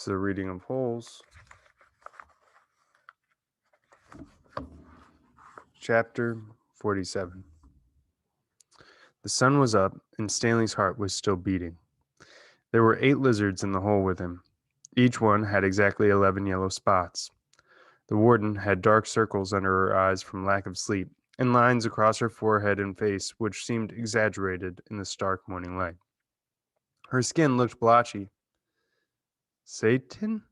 It's the reading of Holes. Chapter 47. The sun was up, and Stanley's heart was still beating. There were 8 lizards in the hole with him. Each one had exactly 11 yellow spots. The warden had dark circles under her eyes from lack of sleep, and lines across her forehead and face which seemed exaggerated in the stark morning light. Her skin looked blotchy. "Satan?"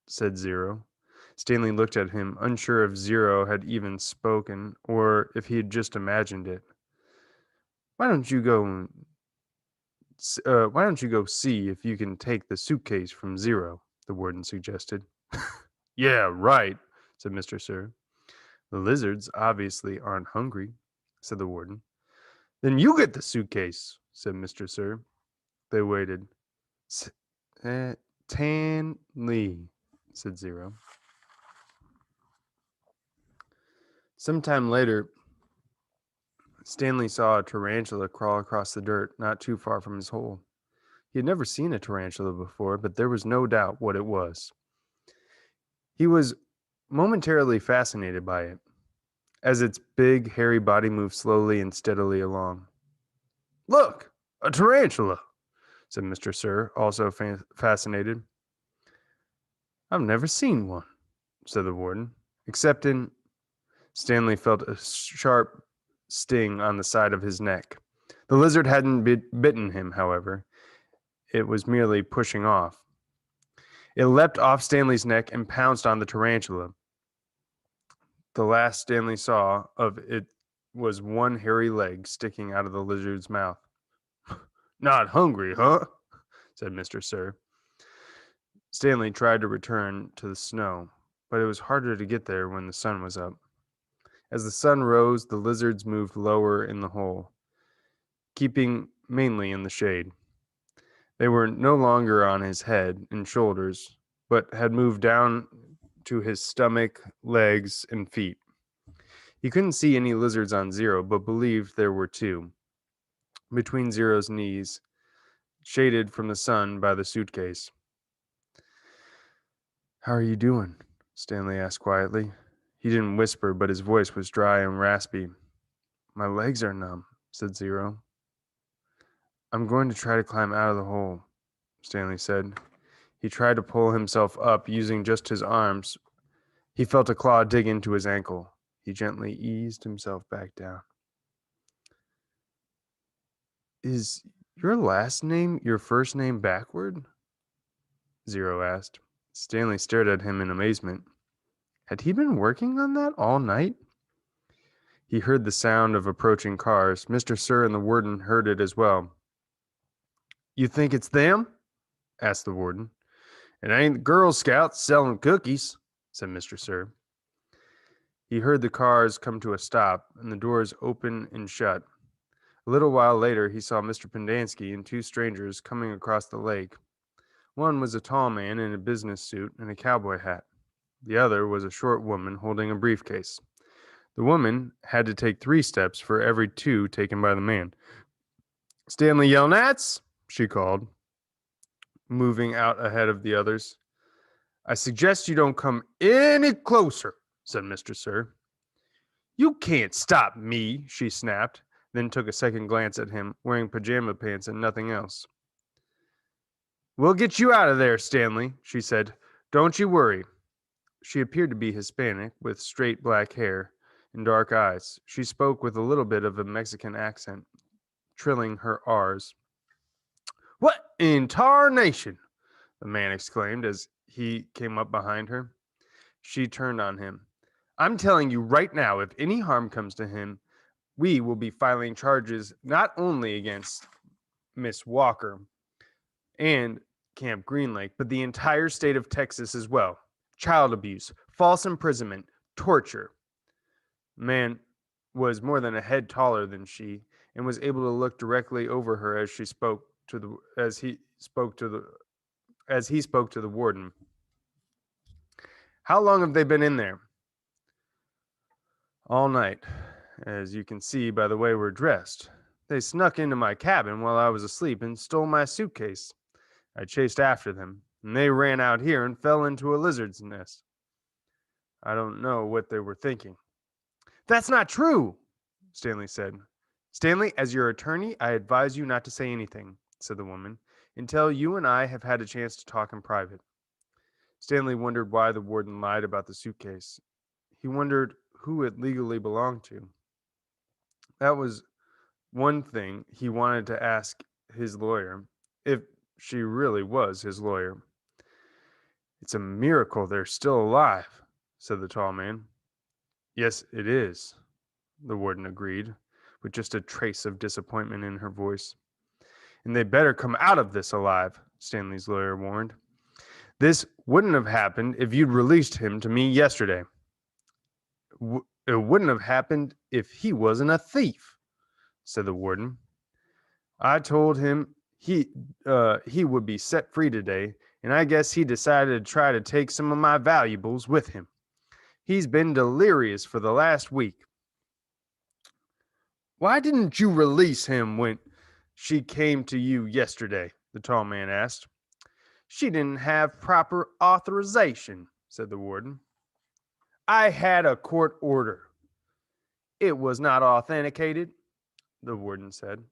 said Zero. Stanley looked at him, unsure if Zero had even spoken, or if he had just imagined it. Why don't you go see if you can take the suitcase from Zero?" the warden suggested. "Yeah, right," said Mr. Sir. "The lizards obviously aren't hungry," said the warden. "Then you get the suitcase," said Mr. Sir. They waited. Tanley, said Zero. Sometime later, Stanley saw a tarantula crawl across the dirt not too far from his hole. He had never seen a tarantula before, but there was no doubt what it was. He was momentarily fascinated by it, as its big, hairy body moved slowly and steadily along. "Look, a tarantula," said Mr. Sir, also fascinated. "I've never seen one," said the warden, except in... Stanley felt a sharp sting on the side of his neck. The lizard hadn't bitten him, however. It was merely pushing off. It leapt off Stanley's neck and pounced on the tarantula. The last Stanley saw of it was one hairy leg sticking out of the lizard's mouth. "Not hungry, huh?" said Mr. Sir. Stanley tried to return to the snow, but it was harder to get there when the sun was up. As the sun rose, the lizards moved lower in the hole, keeping mainly in the shade. They were no longer on his head and shoulders, but had moved down to his stomach, legs, and feet. He couldn't see any lizards on Zero, but believed there were 2, between Zero's knees, shaded from the sun by the suitcase. "How are you doing?" Stanley asked quietly. He didn't whisper, but his voice was dry and raspy. "My legs are numb," said Zero. "I'm going to try to climb out of the hole," Stanley said. He tried to pull himself up using just his arms. He felt a claw dig into his ankle. He gently eased himself back down. "Is your last name your first name backward?" Zero asked. Stanley stared at him in amazement. Had he been working on that all night? He heard the sound of approaching cars. Mr. Sir and the warden heard it as well. "You think it's them?" asked the warden. "It ain't the Girl Scouts selling cookies," said Mr. Sir. He heard the cars come to a stop and the doors open and shut. A little while later, he saw Mr. Pendanski and 2 strangers coming across the lake. One was a tall man in a business suit and a cowboy hat. The other was a short woman holding a briefcase. The woman had to take 3 steps for every 2 taken by the man. "Stanley Yelnats," she called, moving out ahead of the others. "I suggest you don't come any closer," said Mr. Sir. "You can't stop me," she snapped, then took a second glance at him, wearing pajama pants and nothing else. "We'll get you out of there, Stanley," she said. "Don't you worry." She appeared to be Hispanic, with straight black hair and dark eyes. She spoke with a little bit of a Mexican accent, trilling her R's. "What in tarnation?" the man exclaimed as he came up behind her. She turned on him. "I'm telling you right now, if any harm comes to him, we will be filing charges not only against Miss Walker and Camp Green Lake, but the entire state of Texas as well. Child abuse, false imprisonment, torture." The man was more than a head taller than she and was able to look directly over her as he spoke to the warden. "How long have they been in there?" "All night, as you can see by the way we're dressed. They snuck into my cabin while I was asleep and stole my suitcase. I chased after them. and they ran out here and fell into a lizard's nest. I don't know what they were thinking." "That's not true," Stanley said. "Stanley, as your attorney, I advise you not to say anything," said the woman, "until you and I have had a chance to talk in private." Stanley wondered why the warden lied about the suitcase. He wondered who it legally belonged to. That was one thing he wanted to ask his lawyer, if she really was his lawyer. "It's a miracle they're still alive," said the tall man. "Yes, it is," the warden agreed, with just a trace of disappointment in her voice. "And they better come out of this alive," Stanley's lawyer warned. "This wouldn't have happened if you'd released him to me yesterday. It wouldn't have happened if he wasn't a thief," said the warden. "I told him he would be set free today, and I guess he decided to try to take some of my valuables with him. He's been delirious for the last week." "Why didn't you release him when she came to you yesterday?" the tall man asked. "She didn't have proper authorization," said the warden. "I had a court order." "It was not authenticated," the warden said.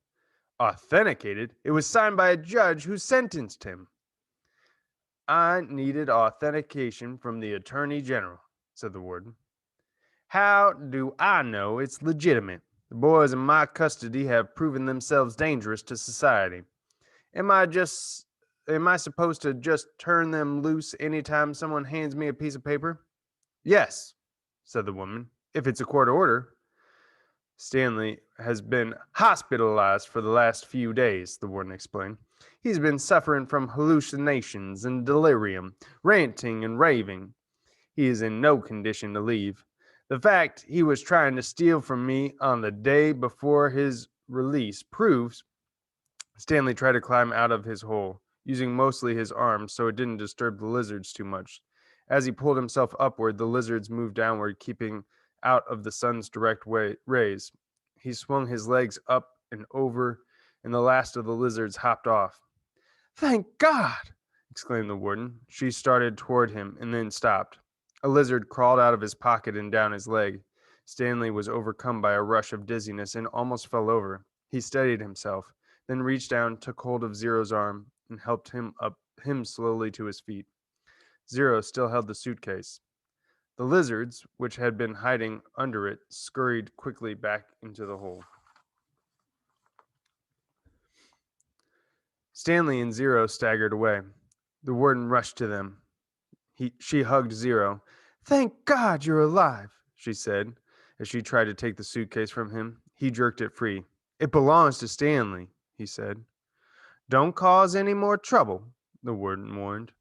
"Authenticated? It was signed by a judge who sentenced him." "I needed authentication from the attorney general," said the warden. "How do I know it's legitimate? The boys in my custody have proven themselves dangerous to society. Am I supposed to just turn them loose anytime someone hands me a piece of paper?" "Yes," said the woman, "if it's a court order." "Stanley has been hospitalized for the last few days," the warden explained. "He's been suffering from hallucinations and delirium, ranting and raving. He is in no condition to leave. The fact he was trying to steal from me on the day before his release proves—" Stanley tried to climb out of his hole, using mostly his arms so it didn't disturb the lizards too much. As he pulled himself upward, the lizards moved downward, keeping out of the sun's direct rays. He swung his legs up and over, and the last of the lizards hopped off. "Thank God!" exclaimed the warden. She started toward him and then stopped. A lizard crawled out of his pocket and down his leg. Stanley was overcome by a rush of dizziness and almost fell over. He steadied himself, then reached down, took hold of Zero's arm, and helped him slowly to his feet. Zero still held the suitcase. The lizards, which had been hiding under it, scurried quickly back into the hole. Stanley and Zero staggered away. The warden rushed to them. She hugged Zero. "Thank God you're alive," she said, as she tried to take the suitcase from him. He jerked it free. "It belongs to Stanley," he said. "Don't cause any more trouble," the warden warned.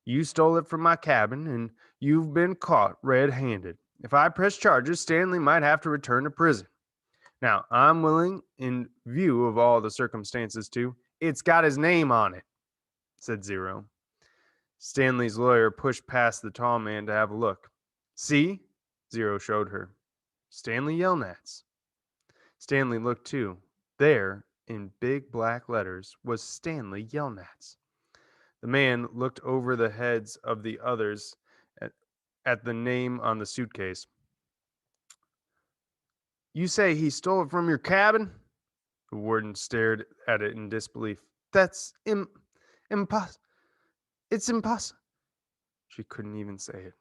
"You stole it from my cabin, and you've been caught red-handed. If I press charges, Stanley might have to return to prison. Now, I'm willing, in view of all the circumstances, to—" "It's got his name on it," said Zero. Stanley's lawyer pushed past the tall man to have a look. "See?" Zero showed her. "Stanley Yelnats." Stanley looked too. There, in big black letters, was Stanley Yelnats. The man looked over the heads of the others at the name on the suitcase. "You say he stole it from your cabin?" The warden stared at it in disbelief. "That's impossible. It's impossible." She couldn't even say it.